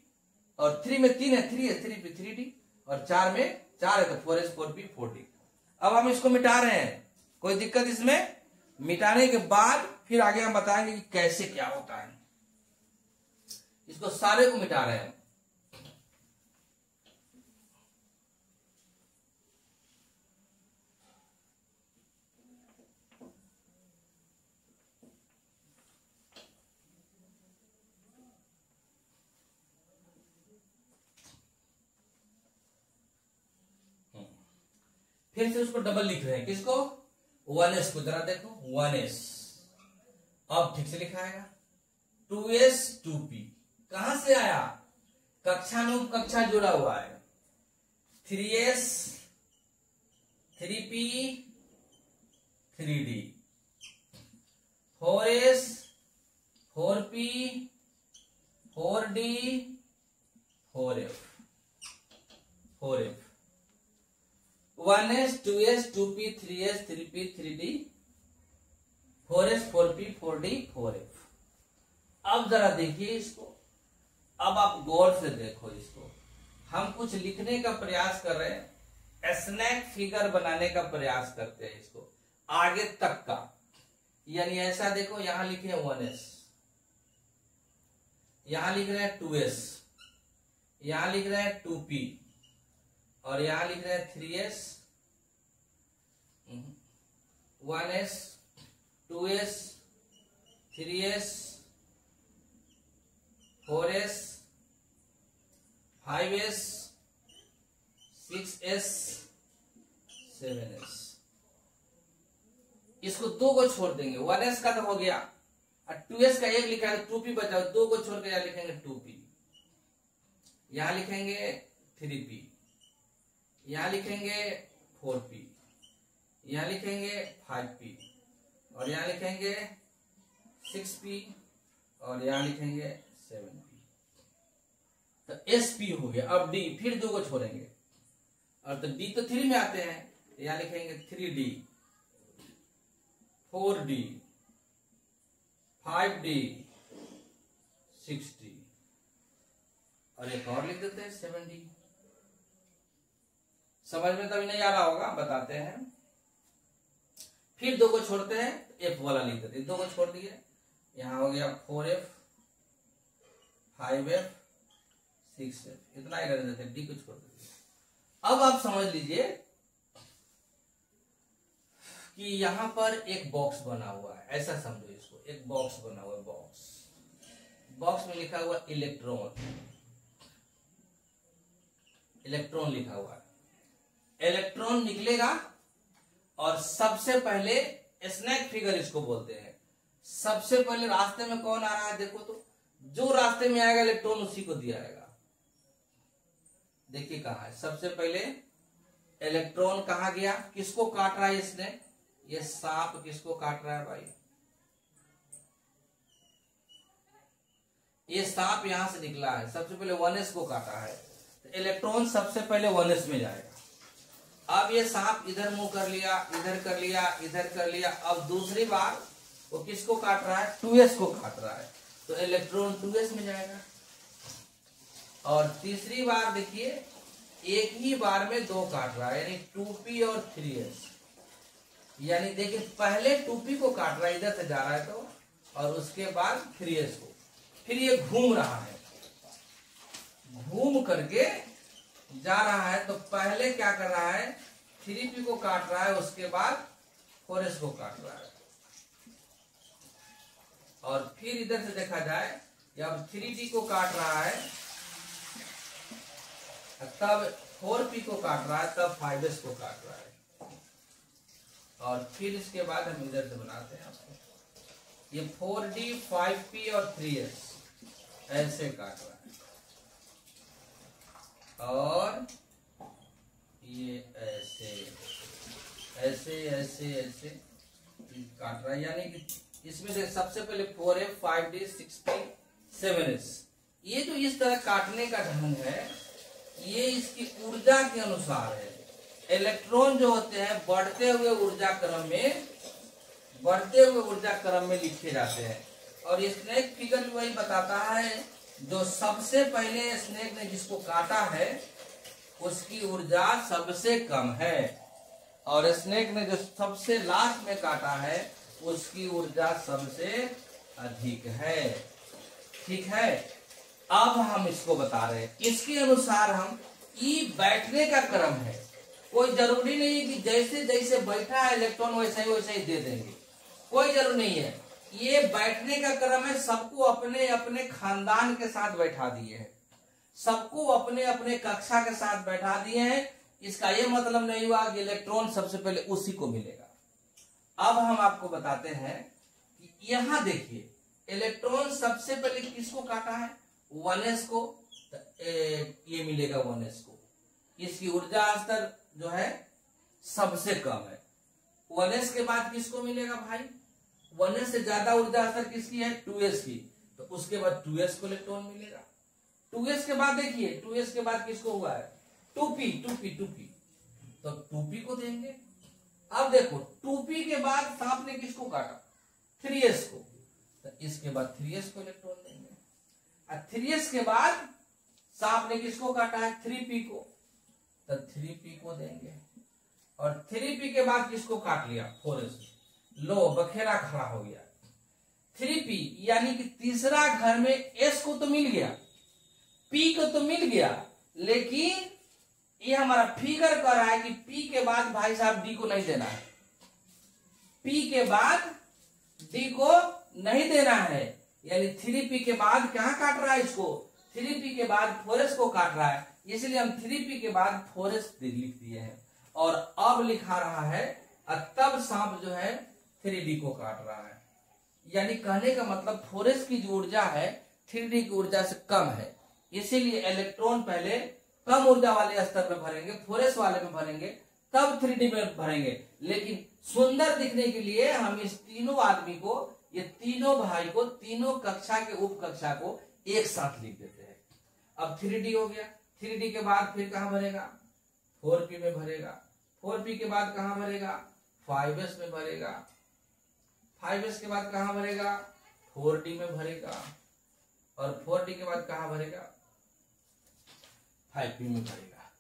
और 3 में 3 है 3s 3p 3d, और 4 में 4 है तो 4s 4p 4d। अब हम इसको मिटा रहे हैं, कोई दिक्कत इसमें? मिटाने के बाद फिर आगे हम बताएंगे कि कैसे क्या होता है। इसको सारे को मिटा रहे हैं। फिर से उसको डबल लिख रहे हैं, किसको? 1s को। जरा देखो 1s, अब ठीक से लिखा आएगा। 2s 2p कहां से आया? कक्षा में उपकक्षा जुड़ा हुआ है। 3s 3p 3d, 4s 4p 4d 4f 4f, 1s 2s 2p 3s 3p 3d, 4s 4p 4d 4f। अब जरा देखिए इसको, अब आप गौर से देखो इसको। हम कुछ लिखने का प्रयास कर रहे हैं, स्नैक फिगर बनाने का प्रयास करते हैं इसको आगे तक का। यानी ऐसा देखो, यहां लिखे 1s, यहां लिख रहे हैं 2s, यहां लिख रहे हैं 2p, और यहां लिख रहे हैं 3s, 1s, 2s, 3s, 4s, 5s, 6s, 7s। इसको दो को छोड़ देंगे, 1s का तो हो गया, और 2s का एक लिखा है 2p बचा, दो को छोड़ के यहां लिखेंगे 2p, यहां लिखेंगे 3p, यहां लिखेंगे 4p, यहां लिखेंगे 5p, और यहां लिखेंगे 6p, और यहां लिखेंगे 7p। तो sp हो गया। अब d, फिर दो को छोड़ेंगे, और तो d तो 3 में आते हैं, यहां लिखेंगे 3d, 4d, 5d, 6d, और एक और लिख देते हैं 7d। समझ में तभी नहीं आ रहा होगा, बताते हैं। फिर दो को छोड़ते हैं, f वाला लिख देते हैं, दो को छोड़ दिए, यहां हो गया 4f, 5f, 6f, इतना ही कर देते हैं, d को छोड़ देते हैं। अब आप समझ लीजिए कि यहां पर एक बॉक्स बना हुआ है, ऐसा समझो इसको, एक बॉक्स बना हुआ है, बॉक्स में लिखा हुआ इलेक्ट्रॉन, इलेक्ट्रॉन लिखा हुआ है। इलेक्ट्रॉन निकलेगा और सबसे पहले स्नैक फिगर इसको बोलते हैं। सबसे पहले रास्ते में कौन आ रहा है देखो तो, जो रास्ते में आएगा इलेक्ट्रॉन उसी को दिया जाएगा। देखिए कहां है, सबसे पहले इलेक्ट्रॉन कहां गया, किसको काट रहा है इसने, ये सांप किसको काट रहा है भाई, ये सांप यहां से निकला है, सबसे पहले 1s को काटा है, तो इलेक्ट्रॉन सबसे पहले 1s में जाएगा। अब ये सांप इधर मुंह कर लिया, इधर कर लिया, इधर कर लिया, अब दूसरी बार वो किसको काट रहा है, 2s को काट रहा है, तो इलेक्ट्रॉन 2s में जाएगा। और तीसरी बार देखिए, एक ही बार में दो काट रहा है, यानी 2p और 3s, यानी देखिए पहले 2p को काट रहा है, इधर से जा रहा है तो, और उसके बाद 3s को। फिर ये घूम रहा है, घूम करके जा रहा है, तो पहले क्या कर रहा है, 3p को काट रहा है, उसके बाद 4s को काट रहा है। और फिर इधर से देखा जाए, जब 3p को काट रहा है, तब 4p को काट रहा है, तब 5s को काट रहा है। और फिर इसके बाद हम इधर से बनाते हैं आपको, ये 4d, 5p और 3s ऐसे काट रहा है, और ये ऐसे ऐसे ऐसे ऐसे काट रहा है। यानी कि इसमें से सबसे पहले 4f, 5d, 6p, 7s, ये जो इस तरह काटने का ढंग है, ये इसकी ऊर्जा के अनुसार है। इलेक्ट्रॉन जो होते हैं बढ़ते हुए ऊर्जा क्रम में लिखे जाते हैं। और स्नेक फिगर भी वही बताता है, जो सबसे पहले स्नेक ने जिसको काटा है उसकी ऊर्जा सबसे कम है, और स्नेक ने जो सबसे लास्ट में काटा है उसकी ऊर्जा सबसे अधिक है। ठीक है, अब हम इसको बता रहे हैं, इसके अनुसार हम बैठने का क्रम है। कोई जरूरी नहीं है कि जैसे जैसे बैठा है इलेक्ट्रॉन वैसे ही दे देंगे, कोई जरूरी नहीं है। ये बैठने का क्रम है, सबको अपने अपने खानदान के साथ बैठा दिए हैं, सबको अपने अपने कक्षा के साथ बैठा दिए हैं। इसका ये मतलब नहीं हुआ कि इलेक्ट्रॉन सबसे पहले उसी को मिलेगा। अब हम आपको बताते हैं कि यहां देखिए, इलेक्ट्रॉन सबसे पहले किसको काटा है, 1s को, ये मिलेगा 1s को। इसकी ऊर्जा स्तर जो है सबसे कम है। 1s के बाद किसको मिलेगा भाई, 1s से ज्यादा ऊर्जा स्तर किसकी है, 2s की, तो उसके बाद 2s को इलेक्ट्रॉन मिलेगा। 2s के बाद देखिए, 2s के बाद किसको हुआ है, 2p, तो 2p को देंगे। अब देखो 2p के बाद सांप ने किसको काटा, 3s को, तो इसके बाद 3s को इलेक्ट्रॉन देंगे। और 3s के बाद सांप ने किसको काटा है? 3p को, तो 3p को देंगे। और 3p के बाद किसको काट लिया? 4s। लो बखेरा खड़ा हो गया। 3p यानी कि तीसरा घर में s को तो मिल गया, p को तो मिल गया, लेकिन ये हमारा फिगर कर रहा है कि p के बाद भाई साहब d को नहीं देना है, p के बाद d को नहीं देना है। यानी 3p के बाद कहां काट रहा है इसको? 3p के बाद 4s को काट रहा है, इसलिए हम 3p के बाद 4s लिख दिए हैं। और अब लिखा रहा है तब सांप जो है 3d को काट रहा है। यानी कहने का मतलब 4s की जो ऊर्जा है 3d की ऊर्जा से कम है, इसीलिए इलेक्ट्रॉन पहले कम ऊर्जा वाले स्तर में भरेंगे, 4s वाले में भरेंगे, तब 3d में भरेंगे। लेकिन सुंदर दिखने के लिए हम इस तीनों आदमी को, ये तीनों भाई को, तीनों कक्षा के उप कक्षा को एक साथ लिख देते हैं। अब 3d हो गया। 3d के बाद फिर कहां भरेगा? 4p में भरेगा। 4p के बाद कहां भरेगा? 5s में भरेगा। 5s के बाद कहां भरेगा? 4d में भरेगा। और 4d के बाद कहां भरेगा? 5p में भरेगा।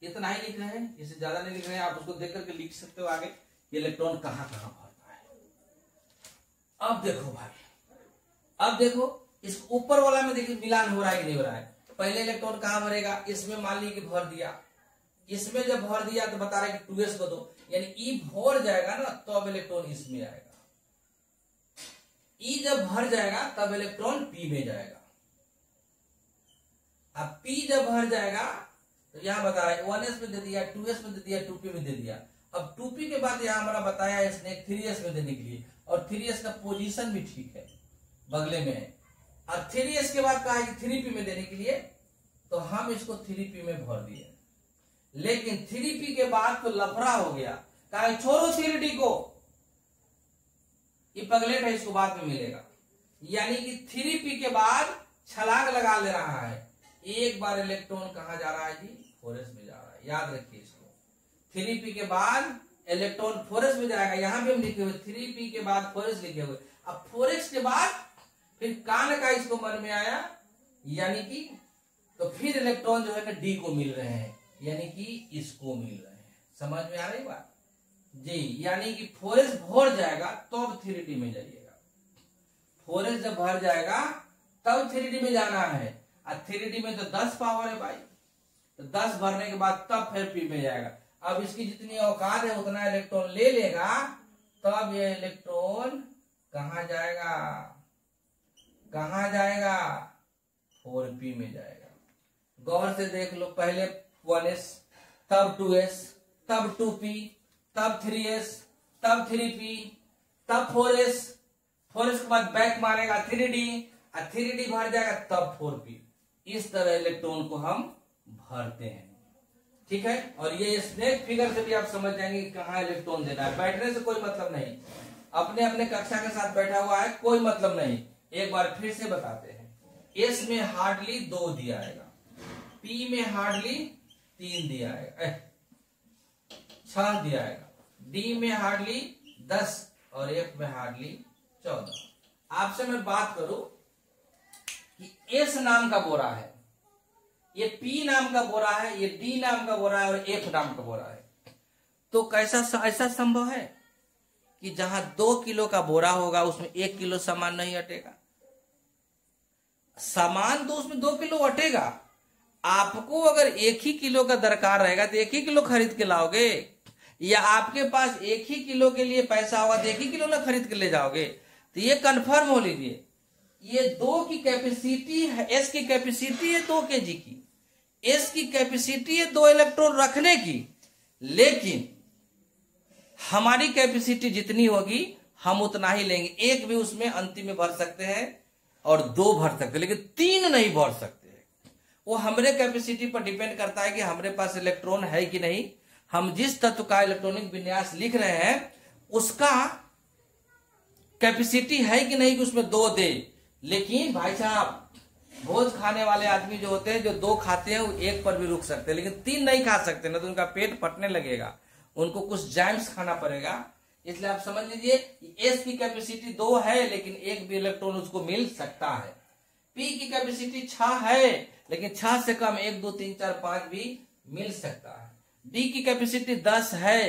इतना ही लिख रहे हैं, इससे ज्यादा नहीं लिख रहे हैं। आप उसको देख करके लिख सकते हो आगे इलेक्ट्रॉन कहां कहां भरता है। अब देखो भाई, अब देखो इस ऊपर वाला में देखिए मिलान हो रहा है कि नहीं हो रहा है। पहले इलेक्ट्रॉन कहां भरेगा? इसमें मान ली कि भर दिया, इसमें जब भर दिया तो बता रहा है कि 2s को दो, यानी ई भर जाएगा ना तो अब इलेक्ट्रॉन इसमें आएगा। ई जब भर जाएगा तब इलेक्ट्रॉन p में जाएगा। अब p जब भर जाएगा तो यहां बता रहा है 1s में दे दिया, 2s में दे दिया, 2p में दे दिया। अब 2p के बाद यहां हमारा बताया इसने 3s में देने के लिए, और 3s का पोजीशन भी ठीक है, बगले में है। और 3s के बाद कहा है कि 3p में देने के लिए, तो हम इसको 3p में भर दिए। लेकिन 3p के बाद तो लफड़ा हो गया, कहा छोड़ो 3d को, ये पगलेट है, इसको बाद में मिलेगा। यानी कि 3p के बाद छलांग लगा ले रहा है। एक बार इलेक्ट्रॉन कहां जा रहा है जी? 4s में जा रहा है, याद रखिए इसको। 3p के बाद इलेक्ट्रॉन 4s में जाएगा, यहां भी हम लिखे हुए 3p के बाद 4s लिखे हुए। अब 4s के बाद फिर कान का इसको मन में आया, यानी कि तो फिर इलेक्ट्रॉन जो है ना d को मिल रहे हैं, यानी कि इसको मिल रहे हैं। समझ में आ रही बात जी? यानी कि 4s भर जाएगा तब 3d में जाइएगा। 4s जब भर जाएगा तब 3d में जाना है। और 3d में तो 10 पावर है भाई, तो 10 भरने के बाद तब फिर p में जाएगा। अब इसकी जितनी औकात है उतना इलेक्ट्रॉन ले लेगा, तब ये इलेक्ट्रॉन कहां जाएगा? कहां जाएगा? 4p में जाएगा। गौर से देख लो, पहले 1s, तब 2s, तब 2p, तब 3s, तब 3p, तब 4s, 4s के बाद बैक मारेगा 3d, और 3d भर जाएगा तब 4p। इस तरह इलेक्ट्रॉन को हम भरते हैं, ठीक है। और ये स्नेक फिगर से भी आप समझ जाएंगे कि कहां इलेक्ट्रॉन देना है। बैठने से कोई मतलब नहीं, अपने अपने कक्षा के साथ बैठा हुआ है, कोई मतलब नहीं। एक बार फिर से बताते हैं। s में हार्डली 2 दिया आएगा, p में हार्डली 3 दिया आएगा, 6 दिया आएगा, d में हार्डली 10 और f में हार्डली 14। आपसे मैं बात करूं कि s नाम का बोरा है, ये p नाम का बोरा है, ये d नाम का बोरा है और f नाम का बोरा है, तो कैसा ऐसा संभव है कि जहां 2 किलो का बोरा होगा उसमें 1 किलो सामान नहीं अटेगा? सामान तो उसमें 2 किलो अटेगा। आपको अगर 1 ही किलो का दरकार रहेगा तो 1 ही किलो खरीद के लाओगे, या आपके पास 1 ही किलो के लिए पैसा होगा तो 1 ही किलो ना खरीद के ले जाओगे? तो ये कंफर्म हो लीजिए, ये 2 की कैपेसिटी है, s की कैपेसिटी है 2 kg की, s की कैपेसिटी है 2 इलेक्ट्रॉन रखने की, लेकिन हमारी कैपेसिटी जितनी होगी हम उतना ही लेंगे। 1 भी उसमें अंतिम में भर सकते हैं और 2 भर सकते हैं, लेकिन 3 नहीं भर सकते। वो हमारे कैपेसिटी पर डिपेंड करता है कि हमारे पास इलेक्ट्रॉन है कि नहीं। हम जिस तत्व का इलेक्ट्रॉनिक विन्यास लिख रहे हैं उसका कैपेसिटी है कि नहीं कि उसमें 2 दे। लेकिन भाई साहब, भोज खाने वाले आदमी जो होते हैं, जो 2 खाते हैं वो 1 पर भी रुक सकते हैं, लेकिन 3 नहीं खा सकते, ना तो उनका पेट फटने लगेगा, उनको कुछ जैम्स खाना पड़ेगा, इसलिए आप समझ लीजिए एस की कैपेसिटी 2 है लेकिन एक भी इलेक्ट्रॉन उसको मिल सकता है। पी की कैपेसिटी 6 है लेकिन 6 से कम 1 2 3 4 5 भी मिल सकता है। डी की कैपेसिटी 10 है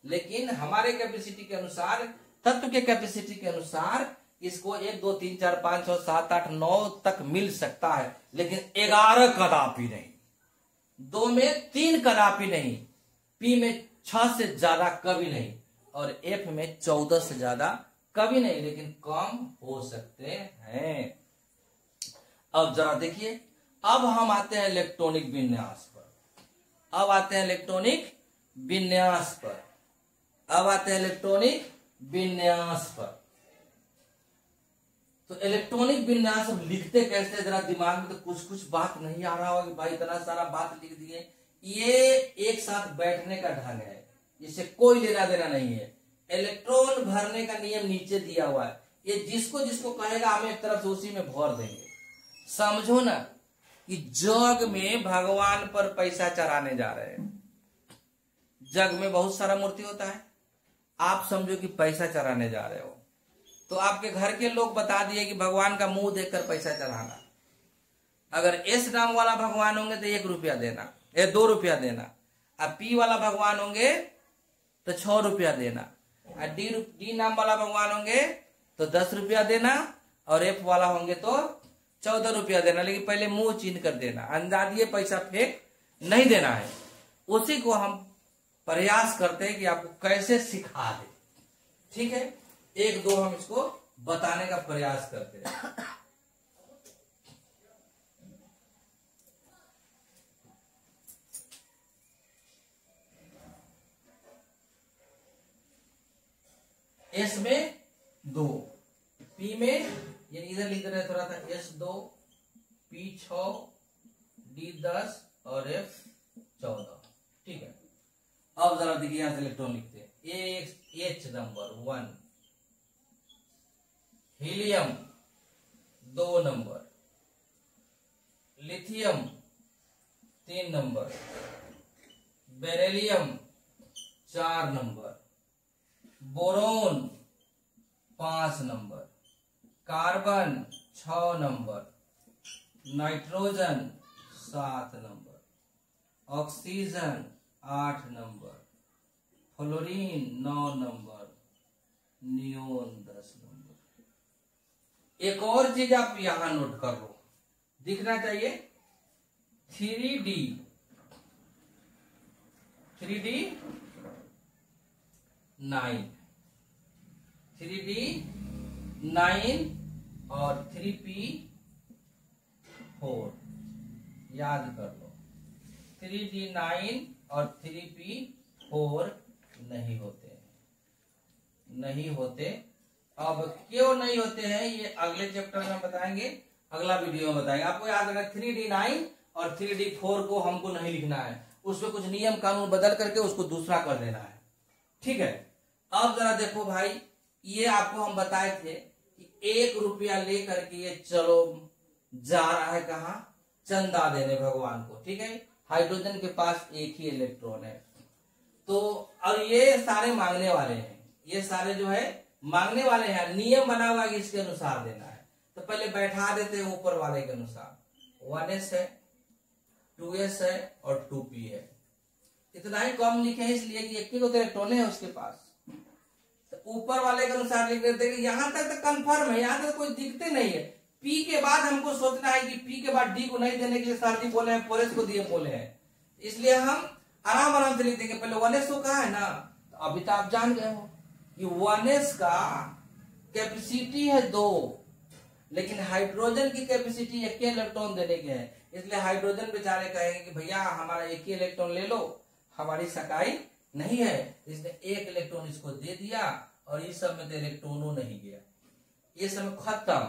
लेकिन हमारे कैपेसिटी के अनुसार, तत्व के कैपेसिटी के अनुसार इसको 1 2 3 4 5 6 7 8 9 तक मिल सकता है, लेकिन 11 कदापि नहीं, 2 में 3 कदापि नहीं, पी में 6 से ज्यादा कभी नहीं और एफ में 14 से ज्यादा कभी नहीं, लेकिन कम हो सकते हैं। अब जरा देखिए, अब हम आते हैं इलेक्ट्रॉनिक विन्यास पर। अब आते हैं इलेक्ट्रॉनिक विन्यास पर। अब आते हैं इलेक्ट्रॉनिक विन्यास पर। तो इलेक्ट्रॉनिक विन्यास अब लिखते कैसे, जरा दिमाग में तो कुछ कुछ बात नहीं आ रहा होगा कि भाई इतना सारा बात लिख दिए। ये एक साथ बैठने का ढंग है, इससे कोई लेना देना नहीं है। इलेक्ट्रॉन भरने का नियम नीचे दिया हुआ है, ये जिसको जिसको कहेगा हम एक तरफ से उसी में भर देंगे। समझो ना कि जग में भगवान पर पैसा चढ़ाने जा रहे हैं। जग में बहुत सारा मूर्ति होता है, आप समझो कि पैसा चढ़ाने जा रहे हो, तो आपके घर के लोग बता दिए कि भगवान का मुंह देखकर पैसा चढ़ाना। अगर एस नाम वाला भगवान होंगे तो 1 रुपया देना, 2 रुपया देना। अब पी वाला भगवान होंगे तो 6 रुपया देना, और डी नाम वाला भगवान होंगे तो 10 रुपया देना, और एफ वाला होंगे तो 14 रुपया देना। लेकिन पहले मुंह चिन्ह कर देना, अंदाजिए पैसा फेंक नहीं देना है। उसी को हम प्रयास करते हैं कि आपको कैसे सिखा दे। ठीक है, 1 2 हम इसको बताने का प्रयास करते हैं। एस में 2, पी में, यानी इधर लिख रहे थोड़ा सा, एस 2, पी 6, डी 10 और एफ 14। ठीक है, अब जरा देखिए यहां से इलेक्ट्रॉन लिखते हैं। H number 1, helium 2 number, lithium 3 number, beryllium 4 number, boron 5 number, carbon 6 number, nitrogen 7 number, oxygen 8 number, fluorine 9 number, neon 10 number. एक और चीज आप यहां नोट कर लो, दिखना चाहिए 3D 9, 3D 9 और 3P 4, याद कर लो। 3D 9 और 3P 4 नहीं होते हैं, नहीं होते। अब क्यों नहीं होते हैं ये अगले चैप्टर में बताएंगे, अगला वीडियो में बताएंगे। आपको याद रखना 3D 9 और 3D 4 को हमको नहीं लिखना है, उसमें कुछ नियम कानून बदल करके उसको दूसरा कर देना है। ठीक है, अब जरा देखो भाई, ये आपको हम बताए थे कि 1 रुपया लेकर के ये चलो जा रहा है कहा, चंदा देने भगवान को। ठीक है, हाइड्रोजन के पास एक ही इलेक्ट्रॉन है, तो और ये सारे मांगने वाले हैं, ये सारे जो है मांगने वाले हैं। नियम बना हुआ कि इसके अनुसार देना है, तो पहले बैठा देते हैं ऊपर वाले के अनुसार। 1s है, 2s है और 2p है। इतना ही कम लिखे हैं इसलिए कि एक ही को इलेक्ट्रॉन है उसके पास, तो ऊपर वाले के अनुसार लिख देते हैं। यहां तक तो कंफर्म है, यहां तक कोई दिक्कत नहीं है। पी के बाद हमको सोचना है कि पी के बाद डी को नहीं देने के लिए सर जी बोले हैं, फोरेस को दिए बोले हैं, इसलिए हम आराम आराम से लिख देंगे। पहले 1s को कहा है ना, तो अभी तो आप जान गए हो कि 1s का कैपेसिटी है 2, लेकिन हाइड्रोजन की कैपेसिटी 1 इलेक्ट्रॉन देने के है। इसलिए हाइड्रोजन बेचारे कहेंगे कि भैया हमारा 1 ही इलेक्ट्रॉन ले लो, हमारी सकाई नहीं है। इसने 1 इलेक्ट्रॉन इसको दे दिया और इस सब में तो इलेक्ट्रॉनों नहीं गया, ये सब खत्म,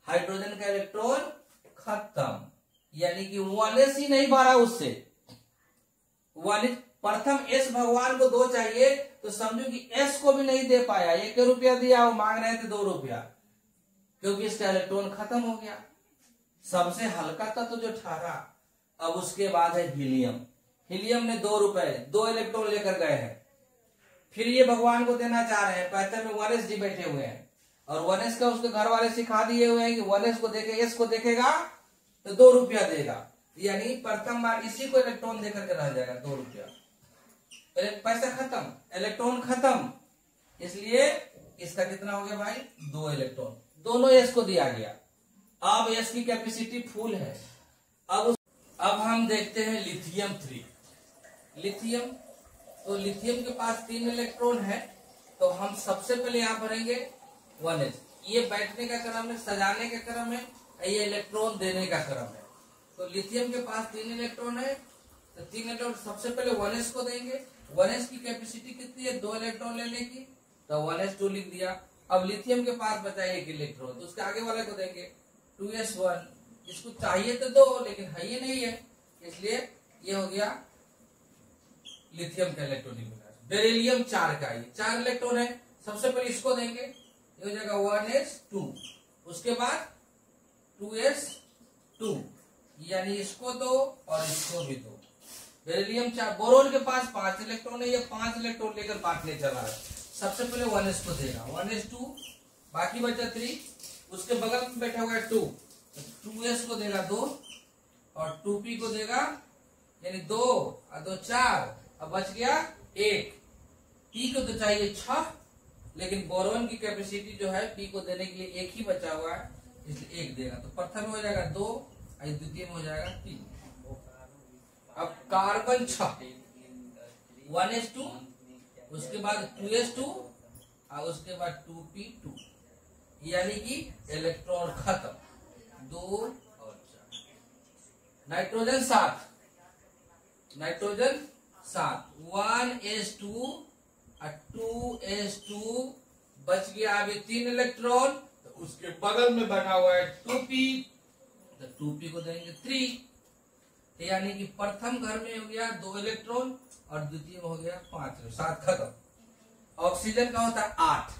हाइड्रोजन का इलेक्ट्रॉन खत्म, यानी कि 1s ही नहीं भरा उससे। 1s प्रथम एस भगवान को 2 चाहिए, तो समझो कि एस को भी नहीं दे पाया, 1 रुपया दिया, वो मांग रहे थे 2 रुपया, क्योंकि इसका इलेक्ट्रॉन खत्म हो गया। सबसे हल्का तत्व जो ठहरा। अब उसके बाद है हीलियम। हीलियम ने 2 रुपए 2 इलेक्ट्रॉन लेकर गए हैं, फिर ये भगवान को देना चाह रहे हैं, पैसे में 1s जी बैठे हुए हैं और 1s का उसके घर वाले सिखा दिए हुए हैं कि 1s को देखे s को देखेगा तो 2 रुपया देगा, यानी प्रथम बार इसी को इलेक्ट्रॉन देकर के रह जाएगा 2 रुपया, पैसा खत्म, इलेक्ट्रॉन खत्म। इसलिए इसका कितना हो गया भाई 2 इलेक्ट्रॉन, दोनों s को दिया गया। अब s की कैपेसिटी फुल है। अब हम देखते हैं लिथियम 3। लिथियम, तो लिथियम के पास 3 इलेक्ट्रॉन है, तो हम सबसे पहले यहाँ भरेंगे 1s। ये बैठने का क्रम है, सजाने का क्रम है, ये इलेक्ट्रॉन देने का क्रम है। तो लिथियम के पास 3 इलेक्ट्रॉन है, तो 3 इलेक्ट्रॉन सबसे पहले 1s को देंगे। 1s की कैपेसिटी कितनी है 2 इलेक्ट्रॉन लेने की, तो 1s2 लिख दिया। अब लिथियम के पास बचा 1 इलेक्ट्रॉन, तो उसके आगे वाले को देंगे 2s1। इसको चाहिए तो 2 लेकिन है ये नहीं है, इसलिए ये हो गया लिथियम का इलेक्ट्रॉनिक विन्यास। बेरिलियम 4 का, ये 4 इलेक्ट्रॉन है, सबसे पहले इसको देंगे, ये हो जाएगा 1s2, उसके बाद 2s2, यानी इसको 2 और इसको भी 2। बेरिलियम 4। बोरोन के पास 5 इलेक्ट्रॉन है, ये 5 इलेक्ट्रॉन लेकर बांटने चला है। सबसे पहले 1s को देगा, 1s2, बाकी बचा 3, उसके बगल में बैठा हुआ है 2, 2s को देगा 2 और 2p को देगा, यानी 2 और 2 4, अब बच गया 1। p को तो चाहिए 6, लेकिन बोरोन की कैपेसिटी जो है p को देने के लिए 1 ही बचा हुआ है, इसलिए 1 देगा। तो प्रथम हो जाएगा 2 और द्वितीय में हो जाएगा 3। अब कार्बन 6, 1s2, उसके बाद 2s2 और उसके बाद 2p2, यानी कि इलेक्ट्रॉन खत्म, 2 और 4। नाइट्रोजन 7, नाइट्रोजन 7, 1s2 और 2s2, बच गया अभी 3 इलेक्ट्रॉन, तो उसके बगल में बना हुआ है 2p, तो 2p को देंगे 3, यानी कि प्रथम घर में हो गया 2 इलेक्ट्रॉन और द्वितीय में हो गया 5, 7 खत्म। ऑक्सीजन का होता है 8,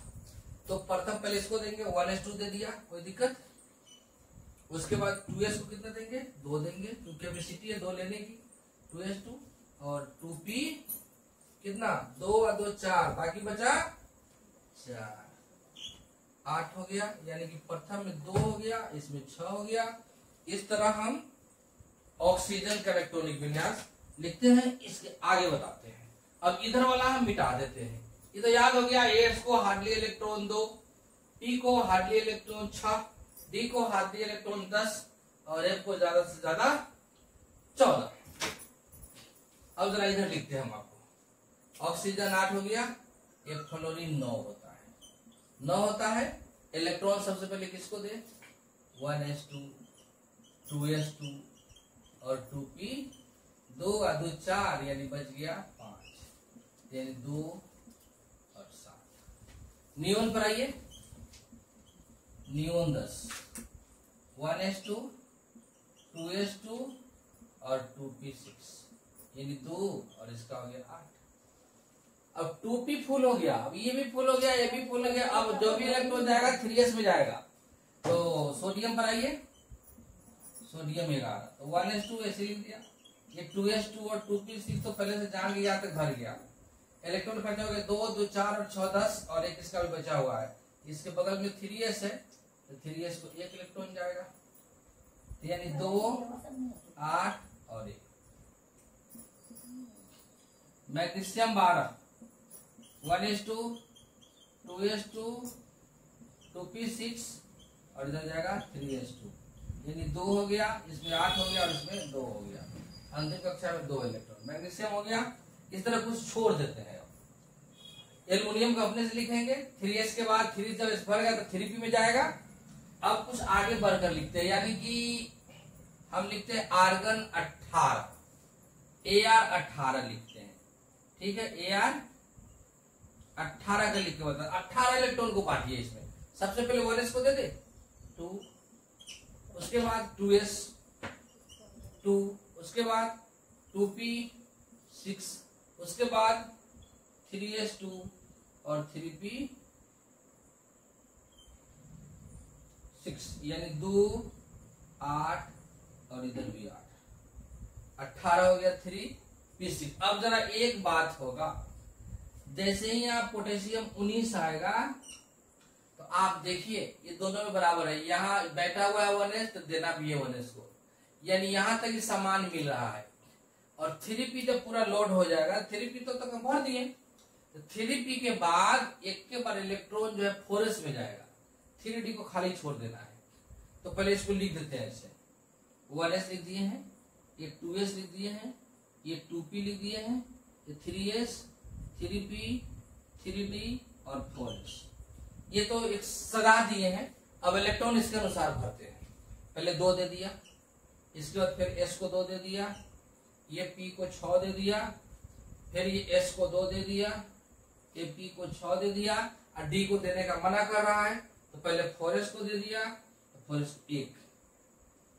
तो प्रथम पहले इसको देंगे, 1s2 दे दिया, कोई दिक्कत। उसके बाद 2s को कितना देंगे 2 देंगे, क्योंकि कैपेसिटी है 2 लेने की, 2s2 और 2p कितना 2 और 2 4, बाकी बचा 4, 8 हो गया, यानी कि प्रथम में 2 हो गया, इसमें 6 हो गया। इस तरह हम ऑक्सीजन का इलेक्ट्रॉनिक विन्यास लिखते हैं, इसके आगे बताते हैं। अब इधर वाला हम मिटा देते हैं। ये तो याद हो गया, एस को हार्डली इलेक्ट्रॉन 2, पी को हार्डली इलेक्ट्रॉन 6, डी को हार्डली इलेक्ट्रॉन 10 और एफ को ज्यादा से ज्यादा 14। अब जरा इधर लिखते हैं हम आपको। ऑक्सीजन 8 हो गया, एक फ्लोरीन 9 होता है, 9 होता है। इलेक्ट्रॉन सबसे पहले किसको दे 1s2, 2s2 और 2p, 2 और 2 4, यानी बच गया 5, यानी 2 और 7। नियोन पर आइए, नियोन 10, 1s2, 2s2 और 2p6, यानी 2 और इसका हो गया 8। अब 2p फुल हो गया, अब ये भी फुल हो गया, ये भी फुल हो गया। अब जो भी इलेक्ट्रॉन जाएगा 3s में जाएगा। तो सोडियम पर आइए, सोडियम 11, तो 1s2 ऐसे लिख दिया। ये 2s2 और 2p6 तो पहले से जान के यहाँ तक भर गया। इलेक्ट्रॉन बचा हो गया 2, 2 4 और 6 10, और एक इसका भी बचा हुआ है। इसके बगल में 3s है, तो 3s को 1 इलेक्ट्रॉन जाएगा, यानी 2 8 और 1। मैग्नीशियम 12, 1s2, 2s2, 2p6 और इधर जाएगा 3s2, यानी 2 हो गया, इसमें 8 हो गया और इसमें 2 हो गया। अंतिम कक्षा में 2 इलेक्ट्रॉन मैग्नीशियम हो गया। इस तरह कुछ छोड़ देते हैं। एल्युमिनियम को अपने से लिखेंगे, 3s के बाद 3 जब इस भर गया तो 3p में जाएगा। अब कुछ आगे बढ़कर लिखते हैं, यानी कि हम लिखते हैं आर्गन 18, Ar 18 लिखते हैं, ठीक है। Ar 18 का लिख के बता, 18 इलेक्ट्रॉन को बांटिए इसमें। सबसे पहले 1s को दे दे 2, उसके बाद 2s 2, उसके बाद 2p6, उसके बाद 3s2 और 3p6, यानी 2 8 और इधर भी 8, 18 हो गया 3p6। अब जरा एक बात होगा, जैसे ही यहाँ पोटेशियम 19 आएगा तो आप देखिए ये दोनों में बराबर है, यहाँ बैठा हुआ है 1s तो देना भी है 1s को, यानी यहाँ तक ये समान मिल रहा है। और 3p जब पूरा लोड हो जाएगा, 3p तो तक हम भर दिए, तो 3p के बाद एक के बाद इलेक्ट्रॉन जो है 4s में जाएगा, 3d को खाली छोड़ देना है। तो पहले इसको लिख देते हैं ऐसे, 1s लिख दिए हैं, ये 2s लिख दिए हैं, ये 2p लिख दिए हैं, ये 3s, 3p, 3d और 4s, ये तो एक सजा दिए हैं। अब इलेक्ट्रॉन इसके अनुसार भरते हैं, पहले 2 दे दिया, इसके बाद फिर s को 2 दे दिया, ये p को 6 दे दिया, फिर ये s को 2 दे दिया, ये p को 6 दे दिया, और d को देने का मना कर रहा है तो पहले 4s को दे दिया, तो 4s को 1,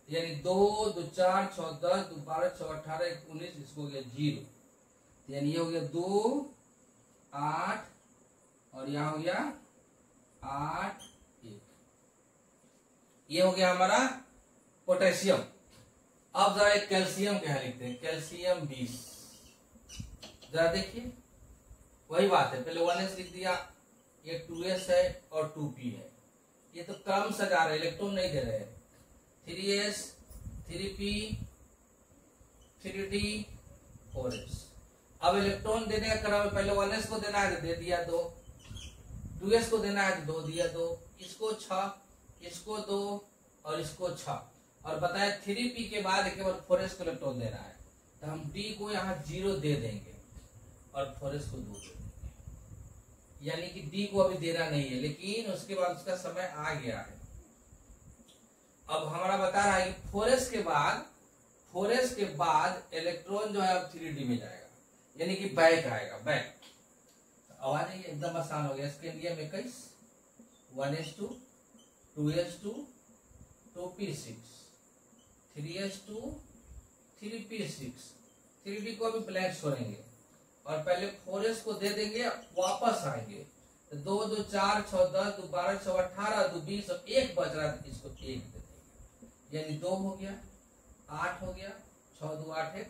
यानी 2 2 4 6 10 2 12 6 18 19, इसको हो गया 0, यानी ये हो गया 2 8 और यहाँ हो गया 8 1, ये हो गया हमारा पोटेशियम। अब जरा एक कैल्शियम क्या लिखते हैं, कैल्शियम 20, जरा देखिए वही बात है, पहले 1s लिख दिया, ये 2s है और 2p है, ये तो क्रम से जा रहे, इलेक्ट्रॉन नहीं दे रहे, 3s 3p 3d 4s। अब इलेक्ट्रॉन देने का क्रम, पहले 1s को देना है तो दे दिया 2, 2s को देना है तो 2 दिया 2, इसको 6, इसको 2 और इसको 6, और बताया 3p के बाद केवल 4s को इलेक्ट्रॉन देना है, तो हम d को यहाँ 0 दे देंगे और 4s को 2 दे देंगे, यानी कि d को अभी देना नहीं है, लेकिन उसके बाद उसका समय आ गया है। अब हमारा बता रहा है कि 4s के बाद इलेक्ट्रॉन जो है अब 3d में जाएगा, यानी कि बैक आएगा, बैक। अब आ जाइए, एकदम आसान हो गया, इसके लिए 21 1s2 2s2 2p6 3s2 3p6, 3d को अभी ब्लैंक छोड़ेंगे और पहले 4s को दे देंगे, वापस आएंगे, तो 2 2 4 6 10 2 12 6 18 2 20 और 1 बच रहा है, इसको 1 दे देंगे, यानी 2 हो गया, 8 हो गया, 6 2 8 1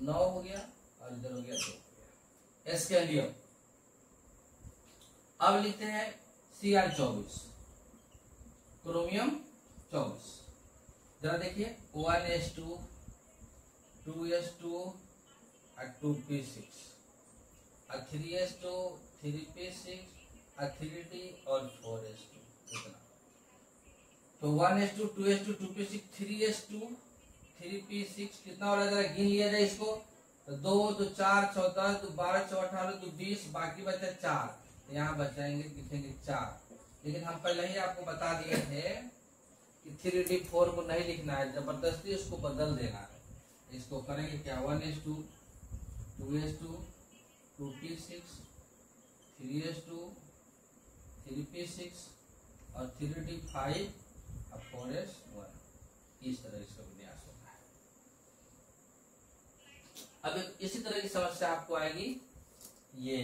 9 हो गया और इधर हो गया 2 हो गया। स्कैंडियम अब लिखते हैं Cr24, क्रोमियम 24, जरा देखिए 1s2 2s2 और 2p6 और 3s2 3p6 और 3d और 4s2, इतना। तो 1s2 2s2 2p6 3s2 3p6 कितना हो रहा है, जरा गिन लिया जाए इसको, तो 2 2 4 6 10 2 12 6 18 2 20, बाकी बचा 4, तो यहाँ बचाएंगे, लिखेंगे 4। लेकिन हम पहले ही आपको बता दिए थे कि 3d 4 को नहीं लिखना है, जबरदस्ती उसको बदल देना है। इसको करेंगे क्या, 1s2 2s2 2p6 3s2 3p6 और 3d 5 और 4s1, इस तरह इसका विन्यास होता है। अब इसी तरह की समस्या आपको आएगी ये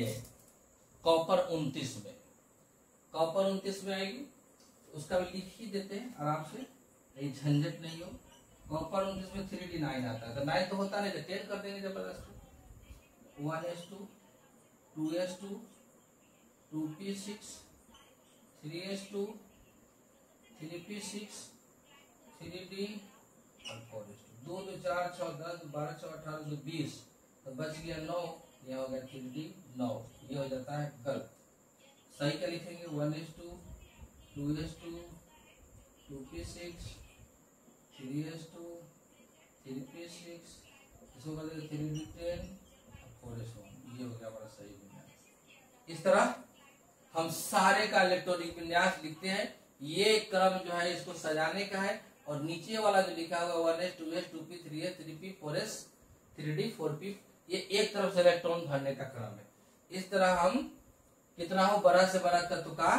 कॉपर 29 में, कॉपर 29 में आएगी, उसका भी लिख ही देते हैं आराम से, ये झंझट नहीं हो। कॉपर 29 में 3d 9 आता है, तो 9 तो होता नहीं, तो 10 कर देंगे जबरदस्ती, 1s2 2s2 2p6 3s2 3p6 3d और 4s2, 2 2 4 6 10 12 6 18 2 20, तो बच गया 9, यह हो गया 3d 9, ये हो जाता है गलत। सही क्या लिखेंगे, 1s2 2s2 2p6 3s2 3p6, इसको कर देंगे 3d 10 और 4s1, ये हो गया हमारा सही विन्यास। इस तरह हम सारे का इलेक्ट्रॉनिक विन्यास लिखते हैं, ये क्रम जो है इसको सजाने का है, और नीचे वाला जो लिखा हुआ 1s 2s 2p 3s 3p 4s 3d 4p, ये एक तरफ से इलेक्ट्रॉन भरने का क्रम है। इस तरह हम कितना हो बड़ा से बड़ा तत्व का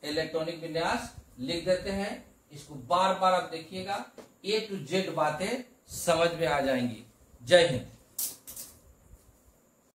इलेक्ट्रॉनिक विन्यास लिख देते हैं। इसको बार बार आप देखिएगा, A to Z बातें समझ में आ जाएंगी। जय हिंद।